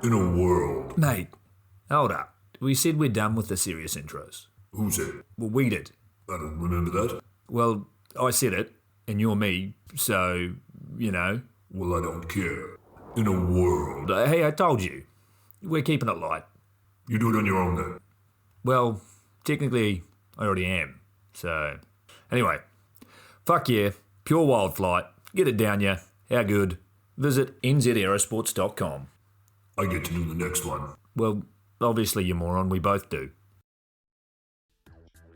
In a world. Mate, hold up. We said we're done with the serious intros. Who said? Well, we did. I don't remember that. Well, I said it, and you're me, so, you know. Well, I don't care. In a world. Hey, I told you. We're keeping it light. You do it on your own then. Well, technically, I already am. So, anyway. Fuck yeah. Pure wild flight. Get it down ya. How good? Visit nzaerosports.com. I get to do the next one. Well, obviously, you moron. We both do.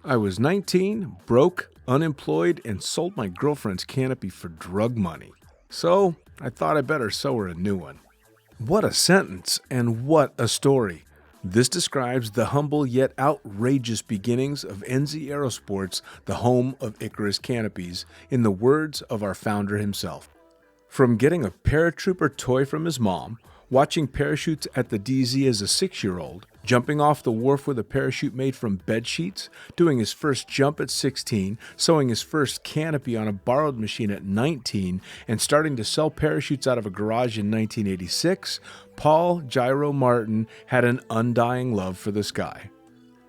I was 19, broke, unemployed, and sold my girlfriend's canopy for drug money. So, I thought I better sew her a new one. What a sentence, and what a story. This describes the humble yet outrageous beginnings of NZ Aerosports, the home of Icarus canopies, in the words of our founder himself. From getting a paratrooper toy from his mom, watching parachutes at the DZ as a 6-year-old, jumping off the wharf with a parachute made from bed sheets, doing his first jump at 16, sewing his first canopy on a borrowed machine at 19, and starting to sell parachutes out of a garage in 1986, Paul Gyro Martin had an undying love for the sky.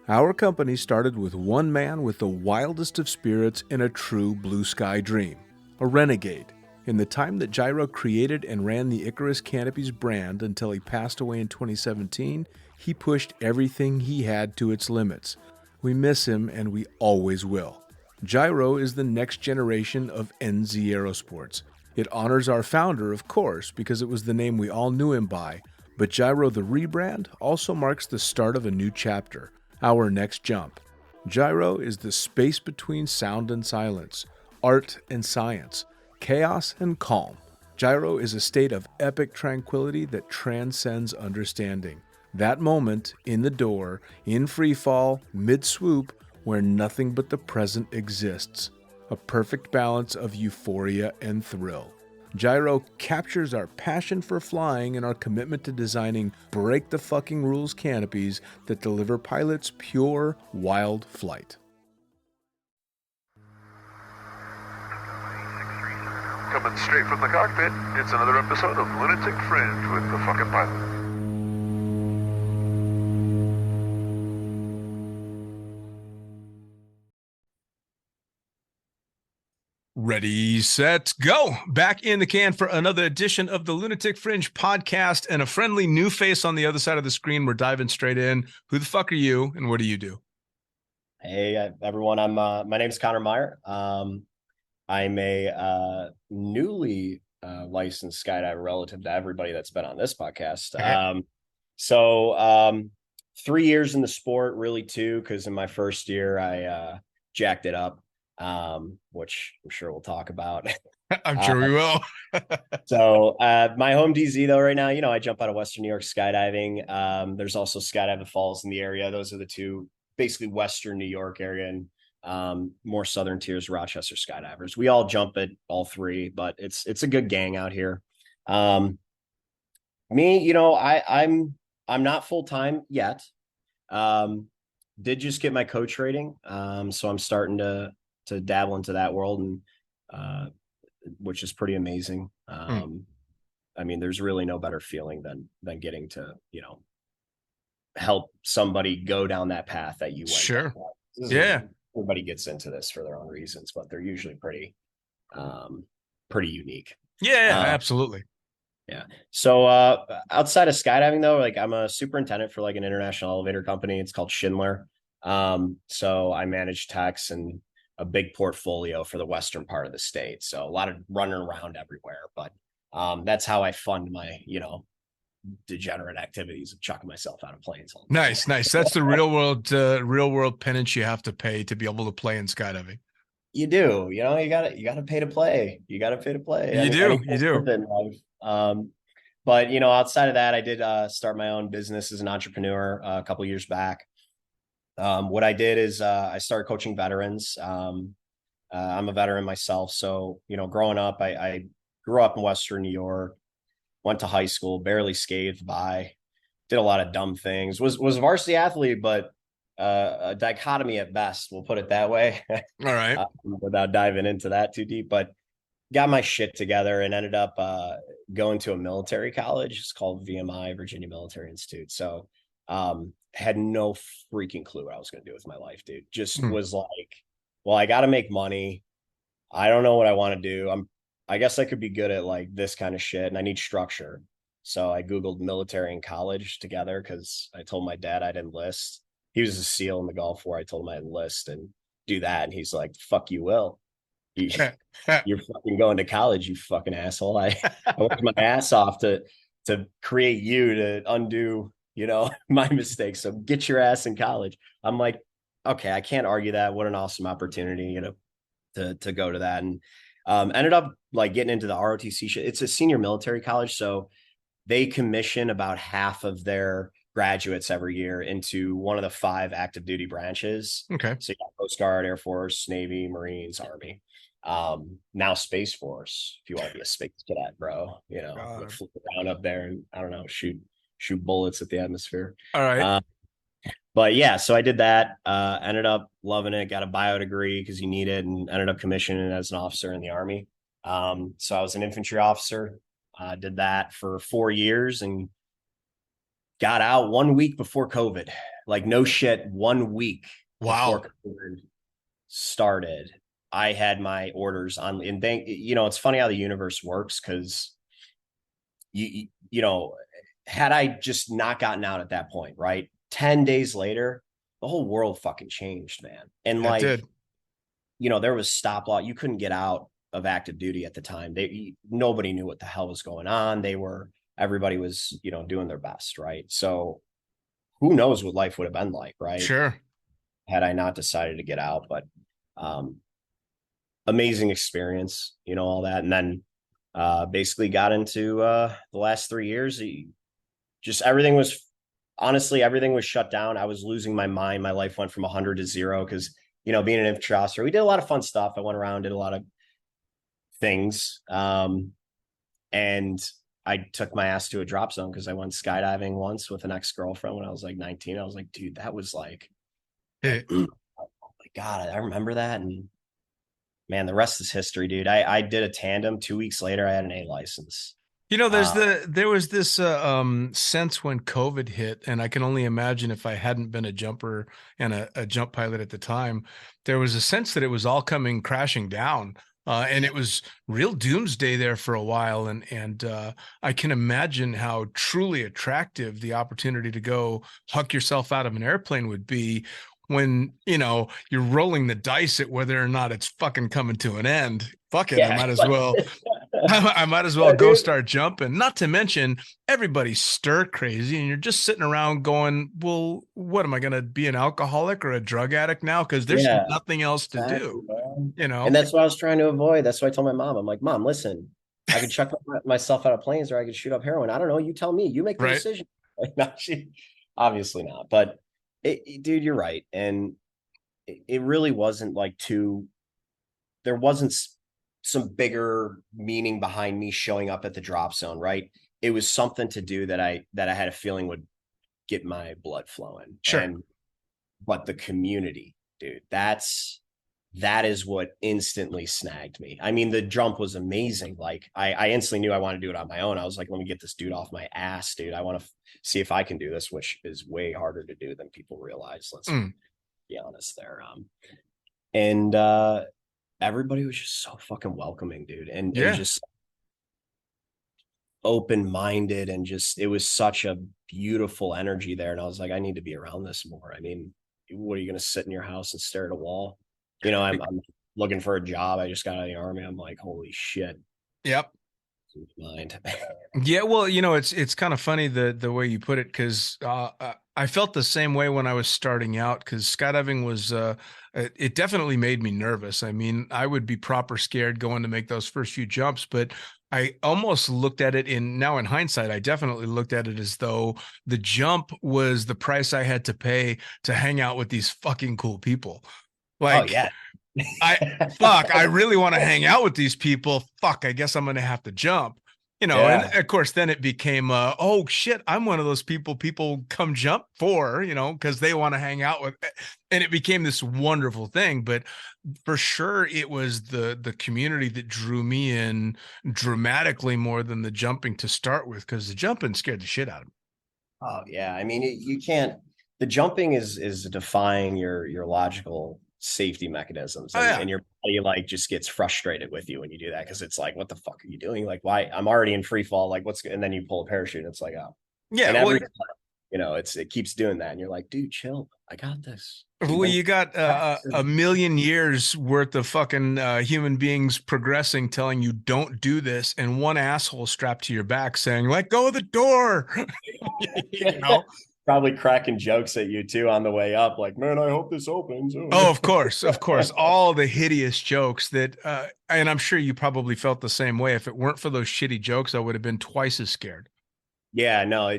Our company started with one man with the wildest of spirits and a true blue sky dream, a renegade. In the time that Gyro created and ran the Icarus Canopies brand until he passed away in 2017, he pushed everything he had to its limits. We miss him, and we always will. Gyro is the next generation of NZ Aerosports. It honors our founder, of course, because it was the name we all knew him by, but Gyro the rebrand also marks the start of a new chapter, our next jump. Gyro is the space between sound and silence, art and science, chaos and calm. Gyro is a state of epic tranquility that transcends understanding. That moment, in the door, in freefall, mid-swoop, where nothing but the present exists. A perfect balance of euphoria and thrill. Gyro captures our passion for flying and our commitment to designing break-the-fucking-rules canopies that deliver pilots pure, wild flight. Coming straight from the cockpit, it's another episode of Lunatic Fringe with the fucking pilot. Ready, set, go! Back in the can for another edition of the Lunatic Fringe podcast, and a friendly new face on the other side of the screen. We're diving straight in. Who the fuck are you, and what do you do? Hey, everyone. My name's Connor Meyer. I'm a newly licensed skydiver relative to everybody that's been on this podcast. 3 years in the sport, really 2, because in my first year I jacked it up, which I'm sure we'll talk about. I'm sure we will. So my home DZ though right now, I jump out of Western New York skydiving. There's also Skydiver Falls in the area. Those are the two, basically Western New York area, and more southern tiers Rochester skydivers. We all jump at all three, but it's a good gang out here. Me, I'm not full-time yet. Did just get my coach rating. So I'm starting to dabble into that world, and which is pretty amazing. I mean, there's really no better feeling than getting to, help somebody go down that path that you went. Sure. Yeah. Everybody gets into this for their own reasons, but they're usually pretty unique. Yeah, absolutely. Yeah. So outside of skydiving though, I'm a superintendent for an international elevator company. It's called Schindler. So I manage techs and a big portfolio for the western part of the state. So a lot of running around everywhere, but that's how I fund my, degenerate activities of chucking myself out of planes. Nice. That's the real world penance you have to pay to be able to play in skydiving. You do, you gotta pay to play. You do. But outside of that, I did start my own business as an entrepreneur a couple of years back. What I did is I started coaching veterans. I'm a veteran myself. So, growing up, I grew up in Western New York, went to high school, barely scathed by, did a lot of dumb things, was a varsity athlete, but a dichotomy at best, we'll put it that way, All right. without diving into that too deep. But got my shit together and ended up going to a military college. It's called VMI, Virginia Military Institute. So had no freaking clue what I was going to do with my life, dude. Just was like, well, I got to make money. I don't know what I want to do. I guess I could be good at like this kind of shit, and I need structure. So I Googled military and college together because I told my dad I'd enlist. He was a SEAL in the Gulf War. I told him I'd enlist and do that. And he's like, fuck you will. You're fucking going to college, you fucking asshole. I worked my ass off to create you, to undo, my mistakes. So get your ass in college. I'm like, okay, I can't argue that. What an awesome opportunity, to go to that. And ended up like getting into the ROTC shit. It's a senior military college, so they commission about half of their graduates every year into one of the 5 active duty branches. Okay. So you got Coast Guard, Air Force, Navy, Marines, Army. Now Space Force, if you want to be a space cadet, bro, flip around up there and I don't know, shoot bullets at the atmosphere. All right. But yeah, so I did that, ended up loving it, got a bio degree because you need it, and ended up commissioning as an officer in the Army. So I was an infantry officer, did that for 4 years and got out 1 week before COVID. Like, no shit, 1 week Wow. before COVID started. I had my orders on, and it's funny how the universe works, because had I just not gotten out at that point, right? 10 days later, the whole world fucking changed, man. And there was stop law. You couldn't get out of active duty at the time. Nobody knew what the hell was going on. Everybody was, doing their best. Right. So who knows what life would have been like, right? Sure. Had I not decided to get out, but, amazing experience, all that. And then, basically got into, the last 3 years, just everything was shut down. I was losing my mind. My life went from 100 to 0 because, being an infantry officer, we did a lot of fun stuff. I went around, did a lot of things. And I took my ass to a drop zone because I went skydiving once with an ex-girlfriend when I was like 19. I was like, dude, that was like, oh my God, I remember that. And man, the rest is history, dude. I did a tandem. 2 weeks later, I had an A license. There was this sense when COVID hit, and I can only imagine if I hadn't been a jumper and a jump pilot at the time, there was a sense that it was all coming crashing down. And it was real doomsday there for a while. And I can imagine how truly attractive the opportunity to go huck yourself out of an airplane would be when, you're rolling the dice at whether or not it's fucking coming to an end. Fuck it. Yeah. I might as well go start jumping. Not to mention everybody's stir crazy and you're just sitting around going, well, what am I going to be, an alcoholic or a drug addict now? Because there's nothing else to do, And that's what I was trying to avoid. That's what I told my mom. I'm like, Mom, listen, I could chuck myself out of planes or I could shoot up heroin. I don't know. You tell me. You make the decision. Like, no, obviously not. But dude, you're right. And it really wasn't like there wasn't some bigger meaning behind me showing up at the drop zone, right? It was something to do that I had a feeling would get my blood flowing. Sure. But the community, dude, that is what instantly snagged me. I mean, the jump was amazing. Like I instantly knew I wanted to do it on my own. I was like, let me get this dude off my ass, dude. I want to see if I can do this, which is way harder to do than people realize. Let's be honest there. And everybody was just so fucking welcoming, dude. And just open-minded, and just, it was such a beautiful energy there. And I was like, I need to be around this more. I mean, what are you going to sit in your house and stare at a wall? I'm looking for a job. I just got out of the Army. I'm like, holy shit. Yep. Mind. Yeah, well, it's kind of funny the way you put it, because I felt the same way when I was starting out, because skydiving was it definitely made me nervous. I mean, I would be proper scared going to make those first few jumps, but I almost looked at it now in hindsight, I definitely looked at it as though the jump was the price I had to pay to hang out with these fucking cool people. Like, oh yeah, I really want to hang out with these people. Fuck, I guess I'm going to have to jump. And Yeah. of course, then it became, oh shit, I'm one of those people come jump for, because they want to hang out with, and it became this wonderful thing. But for sure, it was the community that drew me in dramatically more than the jumping to start with, because the jumping scared the shit out of me. Oh yeah. I mean, you can't. The jumping is defying your logical safety mechanisms, Oh and yeah, your body like just gets frustrated with you when you do that because it's like, what the fuck are you doing? Like, why? I'm already in free fall. Like, and then you pull a parachute, and it's like, oh, yeah. and Well, every time, it keeps doing that, and you're like, dude, chill. I got this. We've Well, been you got a million years worth of fucking human beings progressing, telling you don't do this, and one asshole strapped to your back saying, "Let go of the door." you know? probably cracking jokes at you too on the way up, like, man, I hope this opens. Oh, of course, all the hideous jokes that, and I'm sure you probably felt the same way. If it weren't for those shitty jokes, I would have been twice as scared. Yeah, no,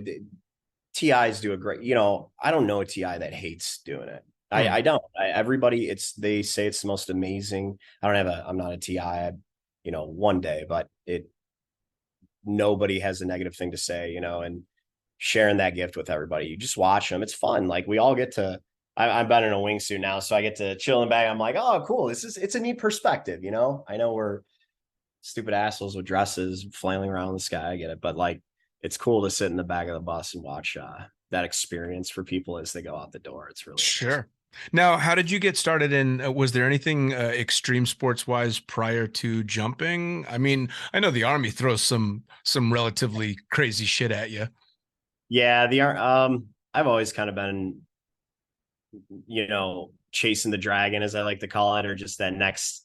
TIs do a great, I don't know a TI that hates doing it. Hmm. I don't. Everybody, they say it's the most amazing. I'm not a TI, one day, but nobody has a negative thing to say, and sharing that gift with everybody. You just watch them. It's fun. Like we all get to, I'm been in a wingsuit now, so I get to chill in back. I'm like, oh, cool. It's a neat perspective, I know we're stupid assholes with dresses flailing around in the sky. I get it. But like, it's cool to sit in the back of the bus and watch that experience for people as they go out the door. It's really amazing. Sure. Now, how did you get started in? Was there anything extreme sports wise prior to jumping? I mean, I know the Army throws some relatively crazy shit at you. Yeah, I've always kind of been, chasing the dragon, as I like to call it, or just that next,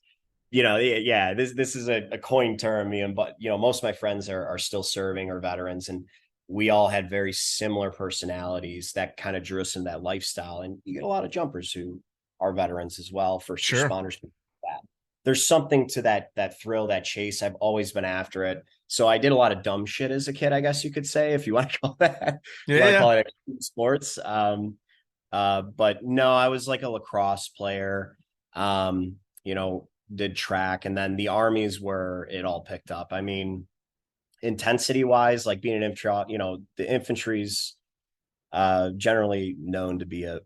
yeah, this is a coined term, but most of my friends are still serving or veterans, and we all had very similar personalities that kind of drew us in that lifestyle. And you get a lot of jumpers who are veterans as well, first Sure. responders. That there's something to that thrill, that chase. I've always been after it. So I did a lot of dumb shit as a kid, I guess you could say, if you want to call that, if you Yeah, want to yeah. call it sports. But no, I was like a lacrosse player. You know, did track, and then the armies where it all picked up. I mean, intensity wise, like being an infantry, the infantry's generally known to be a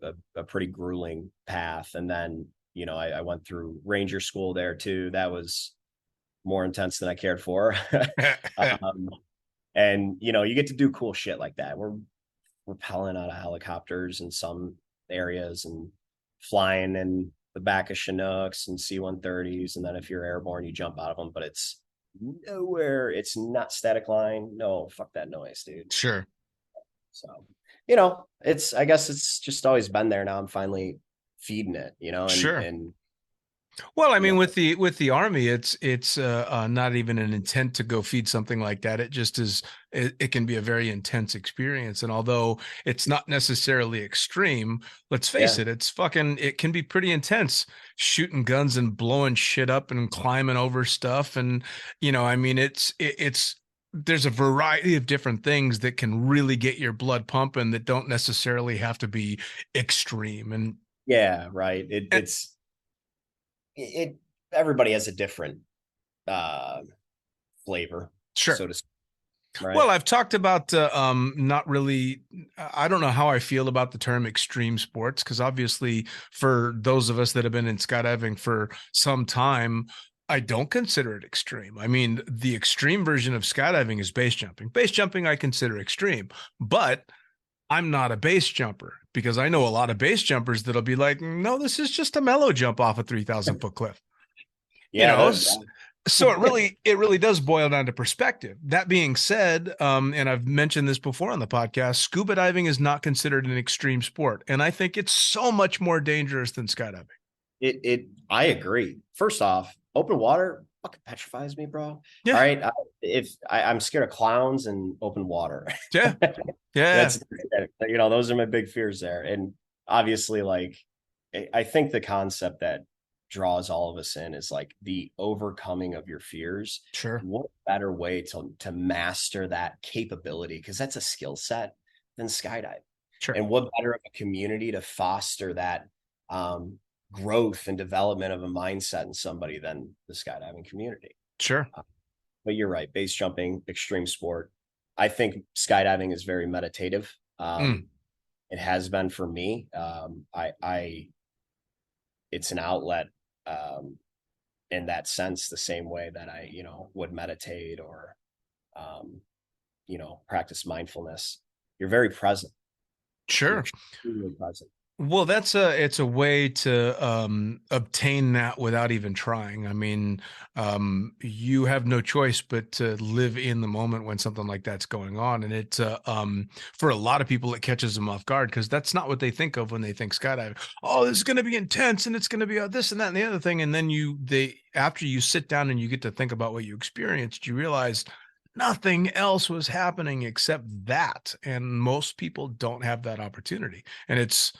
pretty grueling path. And then, I went through ranger school there too. That was more intense than I cared for. um, and you get to do cool shit like that. We're rappelling out of helicopters in some areas and flying in the back of Chinooks and C-130s. And then if you're airborne, you jump out of them, but it's nowhere. It's not static line. No, fuck that noise, dude. Sure. So, I guess it's just always been there. Now I'm finally feeding it, Sure. and Well, I you mean, know, with the Army, it's not even an intent to go feed something like that. It just is. It can be a very intense experience, and although it's not necessarily extreme, let's face yeah, it, it's fucking. It can be pretty intense, shooting guns and blowing shit up and climbing over stuff, and I mean, it's there's a variety of different things that can really get your blood pumping that don't necessarily have to be extreme, yeah, right. and It everybody has a different uh flavor, sure. so to speak, right? Well, I've talked about not really. I don't know how I feel about the term extreme sports because obviously, for those of us that have been in skydiving for some time, I don't consider it extreme. I mean, the extreme version of skydiving is base jumping. Base jumping I consider extreme, but I'm not a base jumper because I know a lot of base jumpers that'll be like, no, this is just a mellow jump off a 3,000 foot cliff. you Yeah, know so it really does boil down to perspective. That being said, and I've mentioned this before on the podcast, scuba diving is not considered an extreme sport, and I think it's so much more dangerous than skydiving. I agree. First off, open water fucking petrifies me, bro. All Yeah. right, if I'm scared of clowns and open water. Yeah. Yeah. That's those are my big fears there. And obviously, like, I think the concept that draws all of us in is like the overcoming of your fears. Sure. What better way to master that capability, because that's a skill set, than skydiving. Sure. And what better of a community to foster that growth and development of a mindset in somebody than the skydiving community. Sure. But you're right, base jumping, extreme sport. I think skydiving is very meditative. Mm. It has been for me. It's an outlet in that sense, the same way that I, would meditate or, um, practice mindfulness. You're very present. You're Sure. extremely present. Well, it's a way to obtain that without even trying. I mean, you have no choice but to live in the moment when something like that's going on, and for a lot of people, it catches them off guard because that's not what they think of when they think skydiving. Oh, this is going to be intense, and it's going to be this and that and the other thing, and then after you sit down and you get to think about what you experienced, you realize nothing else was happening except that, and most people don't have that opportunity, and it's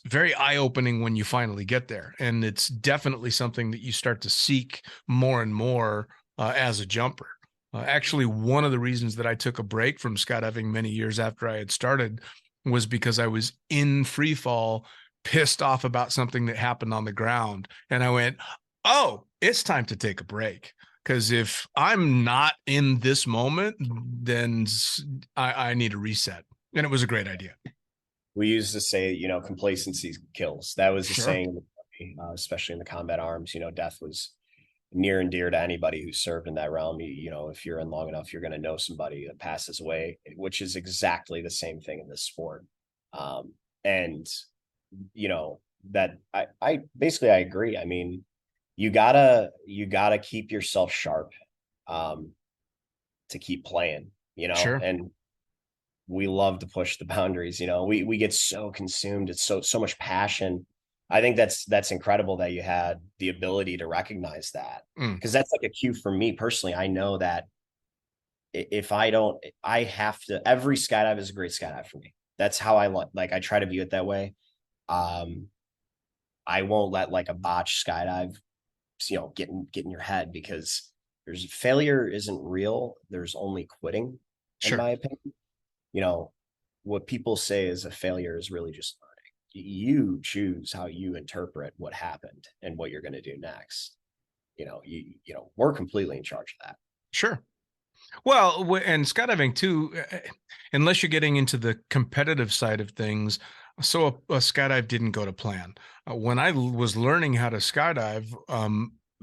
very eye-opening when you finally get there, and it's definitely something that you start to seek more and more as a jumper. Actually, one of the reasons that I took a break from skydiving many years after I had started was because I was in free fall, pissed off about something that happened on the ground, and I went, oh, it's time to take a break. Because if I'm not in this moment, then I need a reset. And it was a great idea. We used to say, complacency kills. That was the Sure. saying, especially in the combat arms. Death was near and dear to anybody who served in that realm. If you're in long enough, you're going to know somebody that passes away, which is exactly the same thing in this sport. And that I basically I agree. I mean, you gotta keep yourself sharp to keep playing, Sure. and we love to push the boundaries. We get so consumed. It's so much passion. I think that's incredible that you had the ability to recognize that, Mm. because that's like a cue for me personally. I know that if I don't, I have to. Every skydive is a great skydive for me. That's how I like. I try to view it that way. I won't let like a botch skydive, get in your head, because there's failure isn't real. There's only quitting, in Sure. my opinion. What people say is a failure is really just learning. You choose how you interpret what happened and what you're going to do next. We're completely in charge of that. Sure. Well, and skydiving too, unless you're getting into the competitive side of things. So a skydive didn't go to plan. When I was learning how to skydive,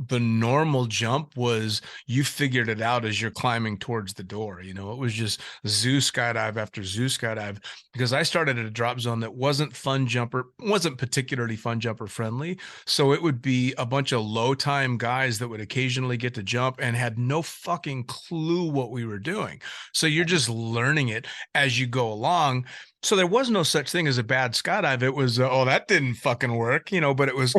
the normal jump was you figured it out as you're climbing towards the door. It was just zoo skydive after zoo skydive, because I started at a drop zone that wasn't particularly fun jumper friendly. So it would be a bunch of low time guys that would occasionally get to jump and had no fucking clue what we were doing. So you're just learning it as you go along. So there was no such thing as a bad skydive. It was, oh, that didn't fucking work, but it was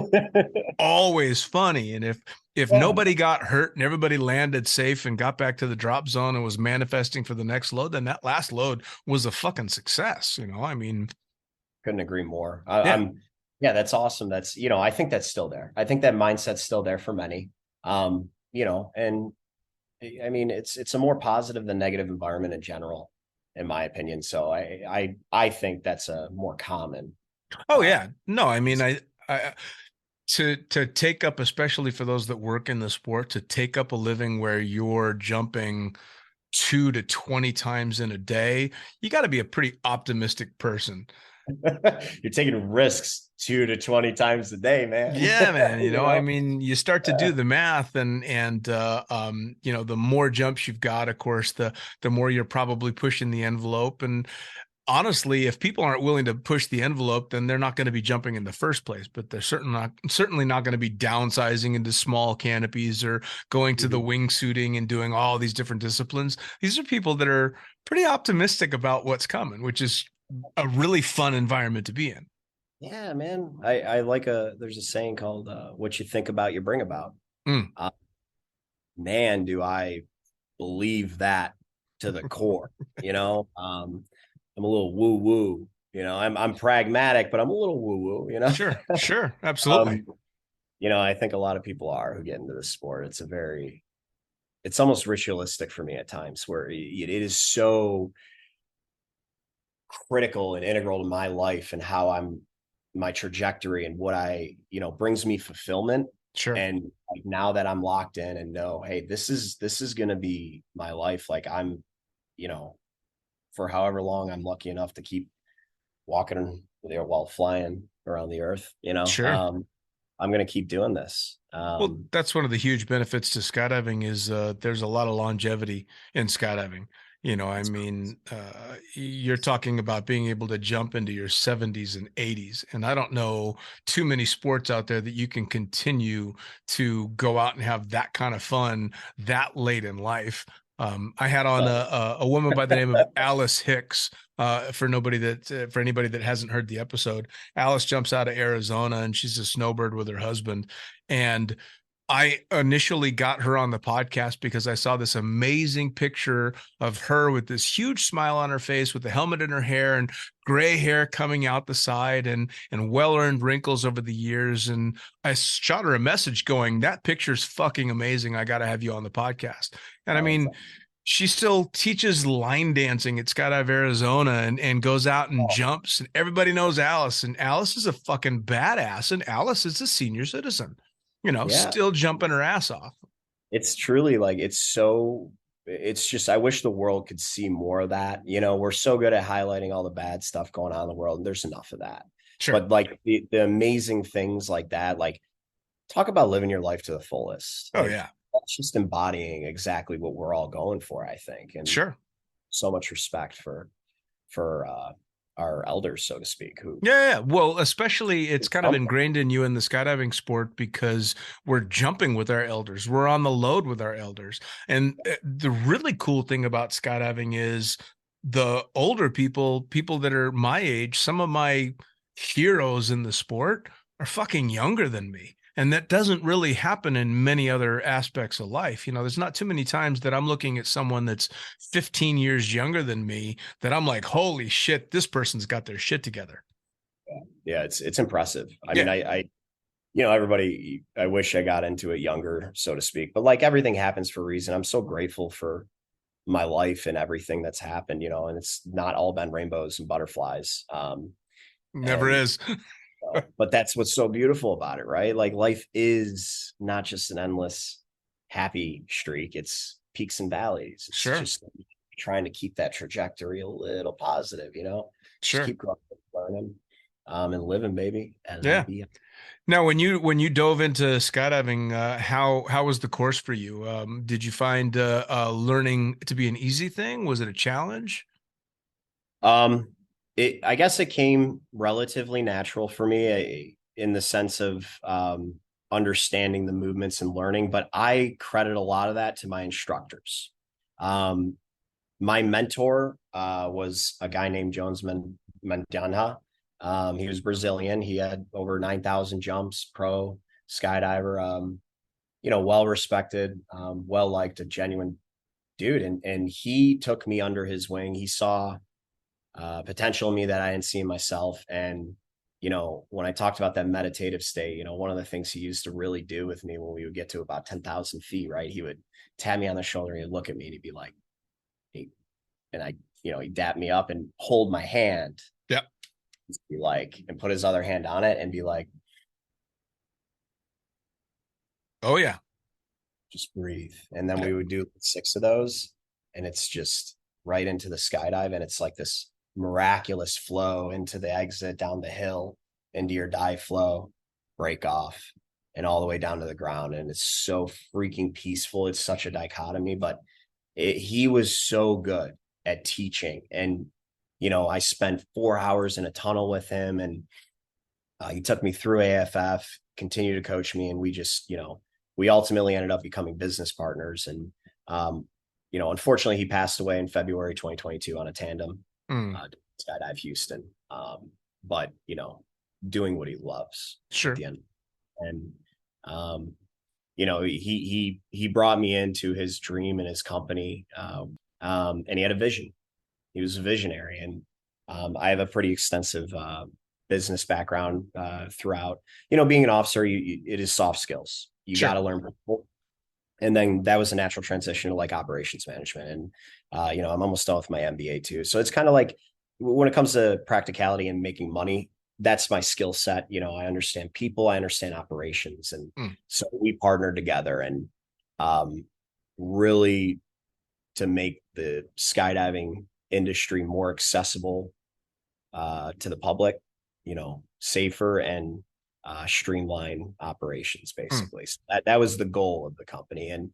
always funny. And if nobody got hurt and everybody landed safe and got back to the drop zone and was manifesting for the next load, then that last load was a fucking success. I mean, Couldn't agree more. yeah, Yeah, that's awesome. That's, I think that's still there. I think that mindset's still there for many. And I mean, it's a more positive than negative environment in general, in my opinion. So I think that's a more common. oh yeah, no, I mean, I to take up, especially for those that work in the sport, to take up a living where you're jumping 2 to 20 times in a day, you got to be a pretty optimistic person. You're taking risks 2 to 20 times a day, man. Yeah, man. I mean, you start to do the math, and the more jumps you've got, of course, the more you're probably pushing the envelope. And honestly, if people aren't willing to push the envelope, then they're not going to be jumping in the first place. But they're certainly not going to be downsizing into small canopies or going to the wingsuiting and doing all these different disciplines. These are people that are pretty optimistic about what's coming, which is a really fun environment to be in. Yeah, man. I like there's a saying called what you think about, you bring about. Mm. Man, do I believe that to the core. I'm a little woo woo. I'm pragmatic, but I'm a little woo woo. Sure, absolutely. I think a lot of people are who get into this sport. It's almost ritualistic for me at times, where it is so critical and integral to my life and how I'm my trajectory and what I, brings me fulfillment. Sure. And like now that I'm locked in and know, hey, this is going to be my life. Like I'm, you know, for however long I'm lucky enough to keep walking there while flying around the earth, Sure. I'm going to keep doing this. Well, that's one of the huge benefits to skydiving is there's a lot of longevity in skydiving. I mean, you're talking about being able to jump into your 70s and 80s. And I don't know too many sports out there that you can continue to go out and have that kind of fun that late in life. I had on a woman by the name of Alice Hicks. For anybody that hasn't heard the episode, Alice jumps out of Arizona and she's a snowbird with her husband. And I initially got her on the podcast because I saw this amazing picture of her with this huge smile on her face, with the helmet in her hair and gray hair coming out the side and well-earned wrinkles over the years. And I shot her a message going, that picture's fucking amazing. I got to have you on the podcast. And I mean, she still teaches line dancing at Skydive Arizona and goes out and jumps. And everybody knows Alice. And Alice is a fucking badass. And Alice is a senior citizen, Yeah. still jumping her ass off. It's truly like, it's just, I wish the world could see more of that. We're so good at highlighting all the bad stuff going on in the world, and there's enough of that. Sure. But like the amazing things like that, like talk about living your life to the fullest. Oh, Like, yeah. that's just embodying exactly what we're all going for, I think. And Sure. so much respect for our elders, so to speak, who Yeah. Well, especially it's kind of ingrained in you in the skydiving sport because we're jumping with our elders. We're on the load with our elders. And the really cool thing about skydiving is the older people that are my age, some of my heroes in the sport are fucking younger than me. And that doesn't really happen in many other aspects of life. There's not too many times that I'm looking at someone that's 15 years younger than me that I'm like, holy shit, this person's got their shit together. Yeah, it's impressive. I mean, I everybody, I wish I got into it younger, so to speak, but like everything happens for a reason. I'm so grateful for my life and everything that's happened, and it's not all been rainbows and butterflies. Never is. But that's what's so beautiful about it, right? Like life is not just an endless happy streak. It's peaks and valleys. It's Sure. just trying to keep that trajectory a little positive, Sure. Just keep growing, learning, and living, baby. Yeah. Now, when you dove into skydiving, how was the course for you? Did you find learning to be an easy thing? Was it a challenge? I guess it came relatively natural for me in the sense of understanding the movements and learning, but I credit a lot of that to my instructors. My mentor was a guy named Jones Mendanha. He was Brazilian. He had over 9,000 jumps, pro skydiver, well respected, well liked, a genuine dude. And he took me under his wing. He saw potential in me that I didn't see in myself. And, when I talked about that meditative state, one of the things he used to really do with me when we would get to about 10,000 feet, right? He would tap me on the shoulder, he'd look at me and he'd be like, he'd dap me up and hold my hand. Yep. Be like, and put his other hand on it and be like, oh yeah, just breathe. And then we would do 6 of those, and it's just right into the skydive. And it's like this miraculous flow into the exit, down the hill, into your dive flow, break off, and all the way down to the ground. And it's so freaking peaceful. It's such a dichotomy, but he was so good at teaching. And, I spent 4 hours in a tunnel with him, and he took me through AFF, continued to coach me. And we just, we ultimately ended up becoming business partners. And, unfortunately he passed away in February 2022 on a tandem, skydive Houston. But, doing what he loves. Sure. At the end. And, he brought me into his dream and his company. And he had a vision. He was a visionary. And I have a pretty extensive business background throughout. Being an officer, it is soft skills. You got to learn people. And then that was a natural transition to like operations management. And, I'm almost done with my MBA too. So it's kind of like when it comes to practicality and making money, that's my skill set. I understand people, I understand operations. And so we partnered together and really to make the skydiving industry more accessible to the public, safer and streamline operations, basically. So that was the goal of the company. And,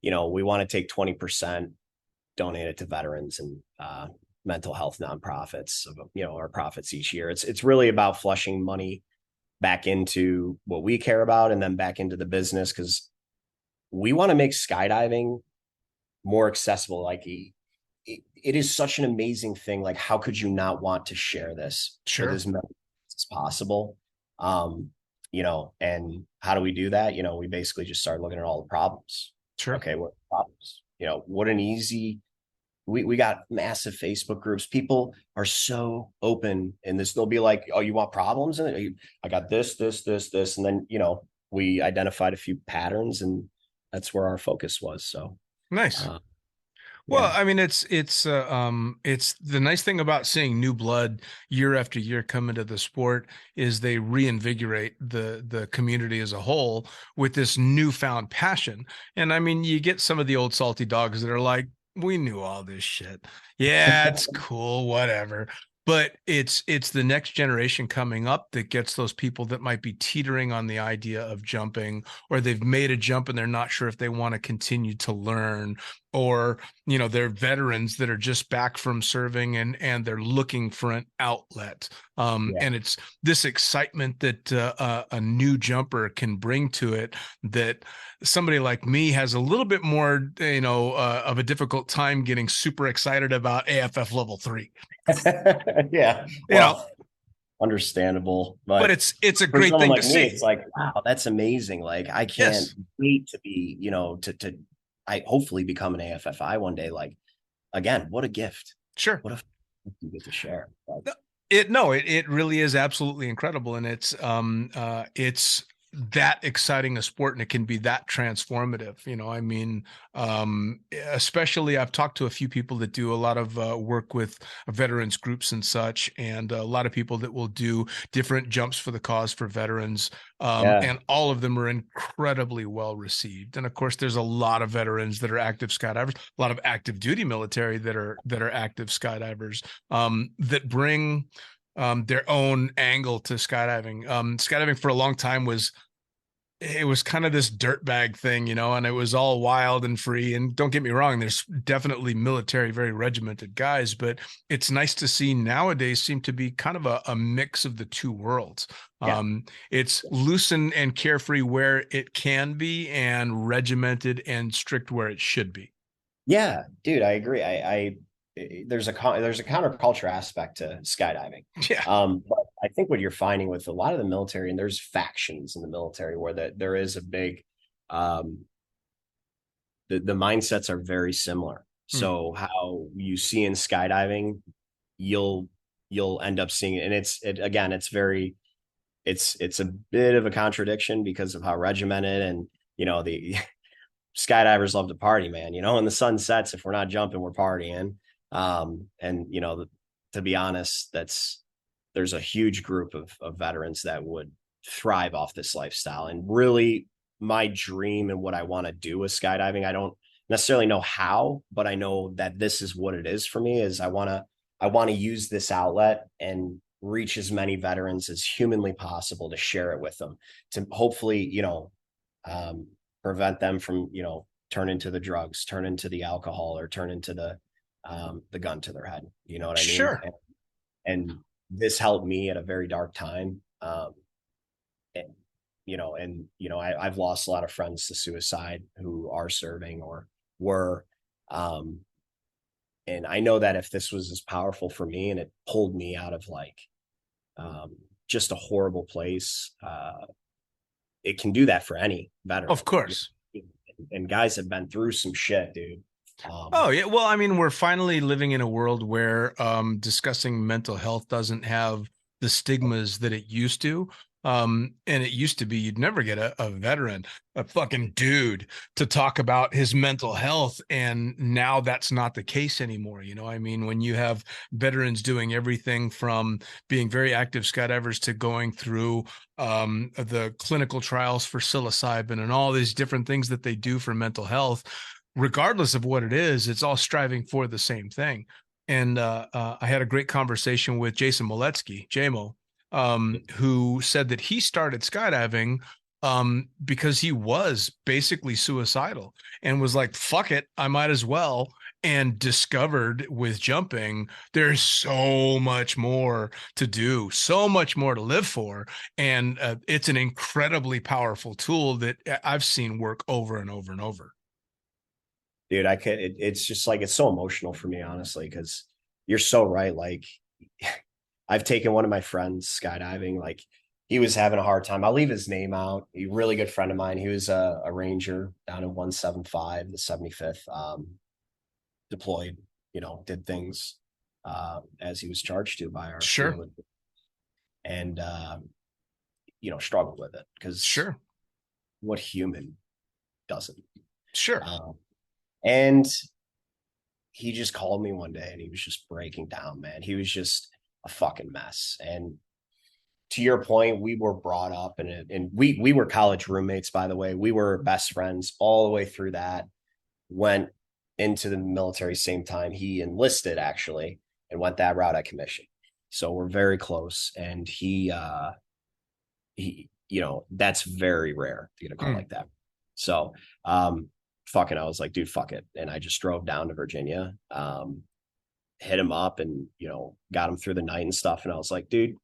we want to take 20%, donate it to veterans and mental health nonprofits of, our profits each year. It's really about flushing money back into what we care about and then back into the business, because we want to make skydiving more accessible. Like it is such an amazing thing. Like, how could you not want to share this with as many as possible? And how do we do that? We basically just started looking at all the problems. Sure. Okay, what problems? What an easy. We got massive Facebook groups. People are so open in this. They'll be like, "Oh, you want problems?" And I got this, and then we identified a few patterns, and that's where our focus was. So nice. Well, yeah. I mean, it's the nice thing about seeing new blood year after year come into the sport is they reinvigorate the community as a whole with this newfound passion. And I mean, you get some of the old salty dogs that are like, we knew all this shit. Yeah, it's cool, whatever. But it's the next generation coming up that gets those people that might be teetering on the idea of jumping, or they've made a jump and they're not sure if they want to continue to learn, or they're veterans that are just back from serving and they're looking for an outlet. And it's this excitement that a new jumper can bring to it that somebody like me has a little bit more of a difficult time getting super excited about AFF level 3. Yeah, well, understandable, but it's a for great someone thing like to me, see. it's like, wow, that's amazing. Like, I can't wait to be, to I hopefully become an AFFI one day. Like, again, what a gift. Sure. What a you get to share. It really is absolutely incredible, and it's that exciting a sport, and it can be that transformative. I mean, especially I've talked to a few people that do a lot of work with veterans groups and such, and a lot of people that will do different jumps for the cause for veterans. And all of them are incredibly well received. And of course, there's a lot of veterans that are active skydivers, a lot of active duty military that are active skydivers, that bring their own angle to skydiving. Skydiving for a long time was kind of this dirtbag thing, and it was all wild and free. And don't get me wrong, there's definitely military, very regimented guys, but it's nice to see nowadays seem to be kind of a mix of the two worlds. It's loose and carefree where it can be, and regimented and strict where it should be. Yeah, dude, I agree. There's a counterculture aspect to skydiving. Yeah. But I think what you're finding with a lot of the military, and there's factions in the military where there is a big, the mindsets are very similar. So how you see in skydiving, you'll end up seeing it. And it's a bit of a contradiction because of how regimented and, the skydivers love to party, man, and the sun sets, if we're not jumping, we're partying. And, to be honest, there's a huge group of veterans that would thrive off this lifestyle. And really my dream and what I want to do with skydiving, I don't necessarily know how, but I know that this is what it is for me, is I want to use this outlet and reach as many veterans as humanly possible, to share it with them, to hopefully, prevent them from, turn into the drugs, turn into the alcohol, or turn into the gun to their head. You know what I mean? Sure. And this helped me at a very dark time. I've lost a lot of friends to suicide who are serving or were. And I know that if this was as powerful for me and it pulled me out of just a horrible place, it can do that for any veteran. Of course. And guys have been through some shit, dude. Oh, yeah. Well, I mean, we're finally living in a world where discussing mental health doesn't have the stigmas that it used to. And it used to be you'd never get a veteran, a fucking dude, to talk about his mental health. And now that's not the case anymore. You know, I mean, when you have veterans doing everything from being very active skydivers to going through the clinical trials for psilocybin and all these different things that they do for mental health, regardless of what it is, it's all striving for the same thing. And I had a great conversation with Jason Moletsky, JMO, who said that he started skydiving because he was basically suicidal and was like, fuck it, I might as well. And discovered with jumping, there's so much more to do, so much more to live for. And it's an incredibly powerful tool that I've seen work over and over and over. Dude, it's just like, it's so emotional for me, honestly, because you're so right. Like, I've taken one of my friends skydiving. Like, he was having a hard time. I'll leave his name out. A really good friend of mine. He was a ranger down in 175, the 75th, deployed, did things as he was charged to by our Sure. crew, and struggled with it, because Sure. what human doesn't? Sure. And he just called me one day and he was just breaking down, man. He was just a fucking mess. And to your point, we were brought up and we were college roommates, by the way. We were best friends all the way through that. Went into the military same time he enlisted, actually, and went that route at commission. So we're very close. And he that's very rare to get a call like that. So fucking, I was like, dude, fuck it. And I just drove down to Virginia, hit him up and, got him through the night and stuff. And I was like, dude,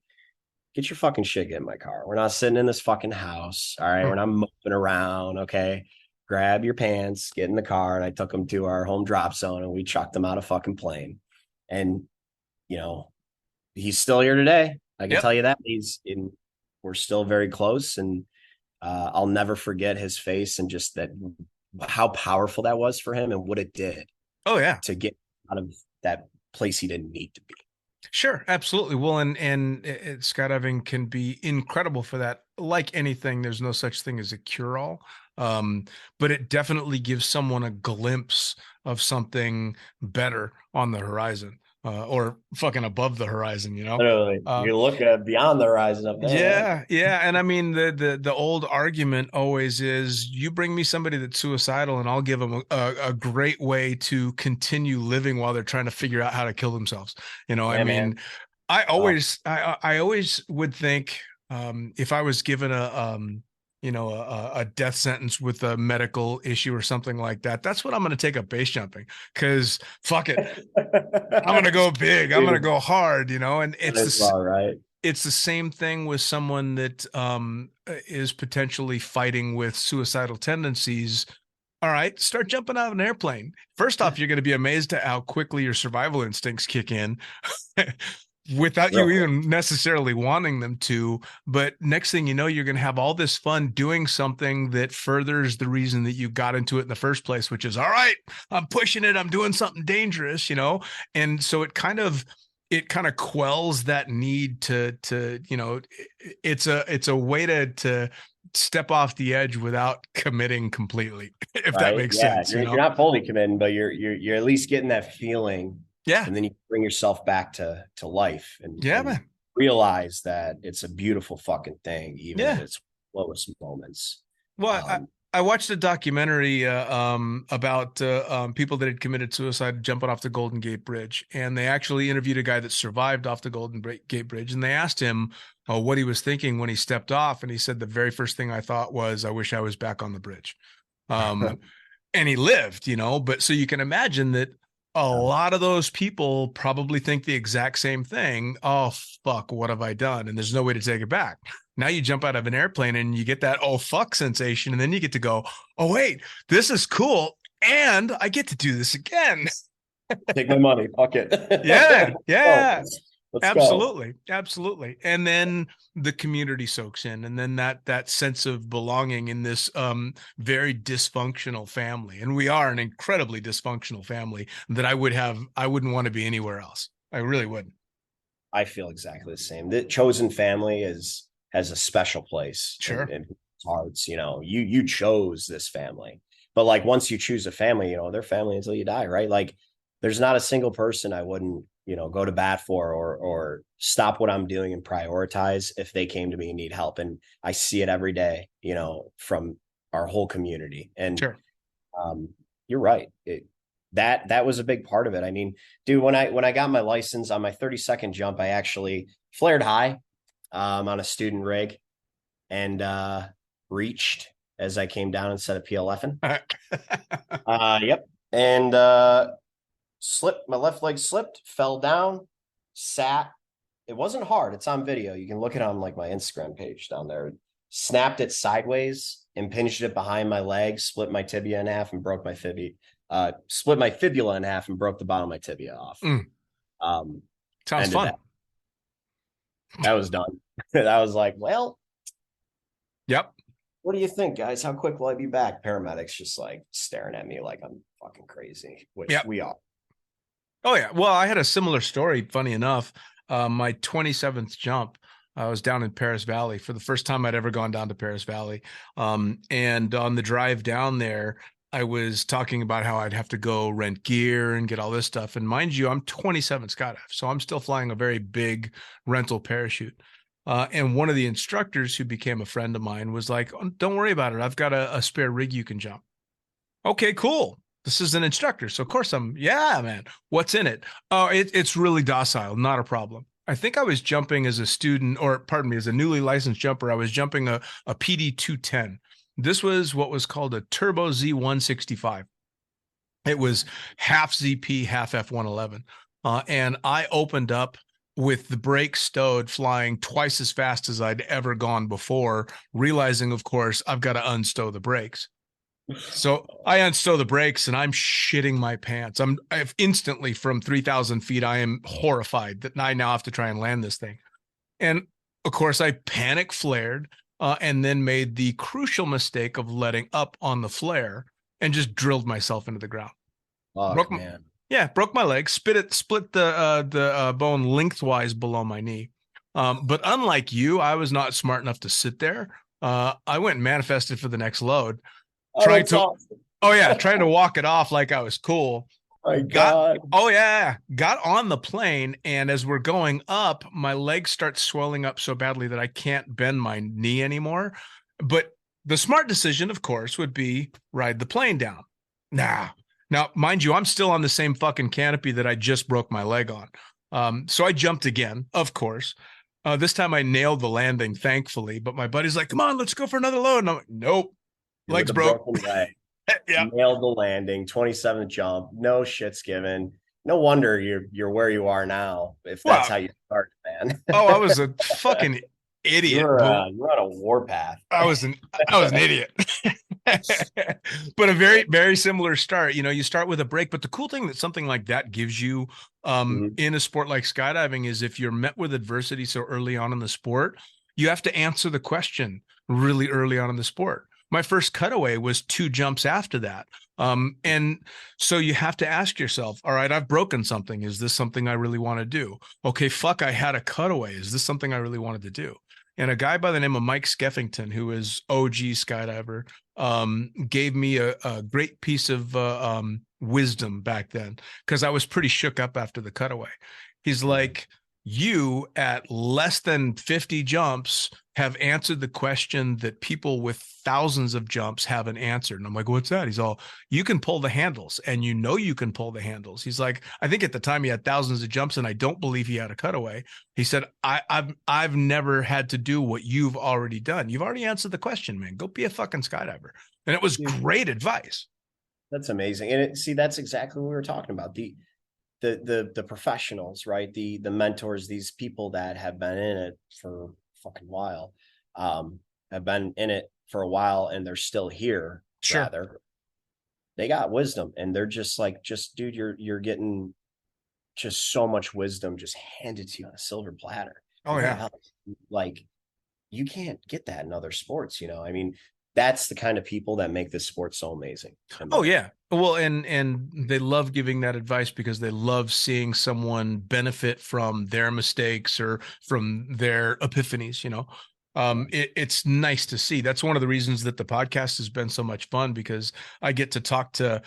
get your fucking shit, get in my car. We're not sitting in this fucking house. All right. We're not moping around. Okay. Grab your pants, get in the car. And I took him to our home drop zone and we chucked him out of fucking plane. And, he's still here today. I can tell you that. We're still very close. And I'll never forget his face and just how powerful that was for him and what it did. Oh, yeah. To get out of that place he didn't need to be. Sure, absolutely. Well, and skydiving can be incredible for that. Like anything, there's no such thing as a cure-all, but it definitely gives someone a glimpse of something better on the horizon, or fucking above the horizon. Literally, you look beyond the horizon up there. Yeah. And I mean, the old argument always is, you bring me somebody that's suicidal, and I'll give them a great way to continue living while they're trying to figure out how to kill themselves. I mean, I always would think, if I was given a death sentence with a medical issue or something like that, that's what I'm going to take up base jumping, because fuck it, I'm going to go big. I'm going to go hard, and it's it's the same thing with someone that is potentially fighting with suicidal tendencies. All right, start jumping out of an airplane. First off, you're going to be amazed at how quickly your survival instincts kick in without you even necessarily wanting them to. But next thing you know, you're going to have all this fun doing something that furthers the reason that you got into it in the first place, which is, all right, I'm pushing it. I'm doing something dangerous, And so it kind of quells that need to it's a way to step off the edge without committing completely, if that makes sense. You're not fully committing, but you're at least getting that feeling. Yeah. And then you bring yourself back to life and man, realize that it's a beautiful fucking thing, even in its lowest moments. Well, I watched a documentary about people that had committed suicide jumping off the Golden Gate Bridge, and they actually interviewed a guy that survived off the Golden Gate Bridge, and they asked him what he was thinking when he stepped off, and he said, the very first thing I thought was, I wish I was back on the bridge. And he lived, but so you can imagine that a lot of those people probably think the exact same thing. Oh, fuck, what have I done? And there's no way to take it back. Now you jump out of an airplane and you get that, oh, fuck sensation. And then you get to go, oh, wait, this is cool. And I get to do this again. Take my money. Fuck it. Yeah. Let's absolutely. Go. Absolutely. And then the community soaks in, and then that sense of belonging in this very dysfunctional family. And we are an incredibly dysfunctional family that I wouldn't want to be anywhere else. I really wouldn't. I feel exactly the same. The chosen family is has a special place Sure. in hearts. You chose this family, but like once you choose a family, they're family until you die, right? Like there's not a single person I wouldn't, go to bat for or stop what I'm doing and prioritize if they came to me and need help. And I see it every day, from our whole community. And Sure. You're right. That was a big part of it. I mean, dude, when I got my license on my 30-second jump, I actually flared high on a student rig and reached as I came down instead of PLFing. Yep. And slipped, my left leg slipped, fell down, sat. It wasn't hard. It's on video. You can look it on like my Instagram page down there. Snapped it sideways, impinged it behind my leg, split my tibia in half and broke my fibula. Split my fibula in half and broke the bottom of my tibia off. Sounds fun. That was done. I was like, well, Yep. what do you think, guys? How quick will I be back? Paramedics just like staring at me like I'm fucking crazy, which we are. Oh, yeah. Well, I had a similar story, funny enough. My 27th jump, I was down in Paris Valley for the first time I'd ever gone down to Paris Valley. And on the drive down there, I was talking about how I'd have to go rent gear and get all this stuff. And mind you, I'm 27 skydive, so I'm still flying a very big rental parachute. And one of the instructors who became a friend of mine was like, oh, don't worry about it. I've got a spare rig you can jump. Okay, cool. This is an instructor. So of course yeah, man, what's in it? Oh, it's really docile. Not a problem. I think I was jumping as a student, or pardon me, as a newly licensed jumper. I was jumping a PD 210. This was what was called a Turbo Z165. It was half ZP, half F111. And I opened up with the brakes stowed, flying twice as fast as I'd ever gone before, realizing, of course, I've got to unstow the brakes. So I unstow the brakes and I'm shitting my pants. I've instantly from 3,000 feet, I am horrified that I now have to try and land this thing. And of course I panic flared and then made the crucial mistake of letting up on the flare and just drilled myself into the ground. Fuck, man. Broke my leg, split the bone lengthwise below my knee. But unlike you, I was not smart enough to sit there. I went and manifested for the next load. Trying to walk it off like I was cool. My God. Got on the plane, and as we're going up, my leg starts swelling up so badly that I can't bend my knee anymore. But the smart decision, of course, would be ride the plane down. Now, mind you, I'm still on the same fucking canopy that I just broke my leg on. So I jumped again, of course. This time I nailed the landing, thankfully. But my buddy's like, "Come on, let's go for another load." And I'm like, "Nope." Legs broke. Yeah. Nailed the landing, 27th jump, no shits given. No wonder you're where you are now, if that's how you started, man. I was a fucking idiot. You're on a warpath. I was an idiot. But a very, very similar start. You start with a break, but the cool thing that something like that gives you in a sport like skydiving is if you're met with adversity so early on in the sport, you have to answer the question really early on in the sport. My first cutaway was 2 jumps after that. And so you have to ask yourself, all right, I've broken something. Is this something I really want to do? Okay, fuck, I had a cutaway. Is this something I really wanted to do? And a guy by the name of Mike Skeffington, who is OG skydiver, gave me a great piece of wisdom back then, because I was pretty shook up after the cutaway. He's like, you at less than 50 jumps have answered the question that people with thousands of jumps haven't answered. And I'm like, what's that? He's all, you can pull the handles, and you can pull the handles. He's like, I think at the time he had thousands of jumps, and I don't believe he had a cutaway. He said, I've never had to do what you've already done. You've already answered the question, man. Go be a fucking skydiver. And it was great advice. That's amazing. And that's exactly what we were talking about. The professionals, right? The mentors, these people that have been in it for a fucking while, have been in it for a while, and they're still here. Sure. Rather, they got wisdom, and they're just like, dude, you're getting just so much wisdom just handed to you on a silver platter. Oh yeah. Like, you can't get that in other sports, I mean, that's the kind of people that make this sport so amazing. Oh yeah. Well, and they love giving that advice because they love seeing someone benefit from their mistakes or from their epiphanies, It's nice to see. That's one of the reasons that the podcast has been so much fun, because I get to talk to,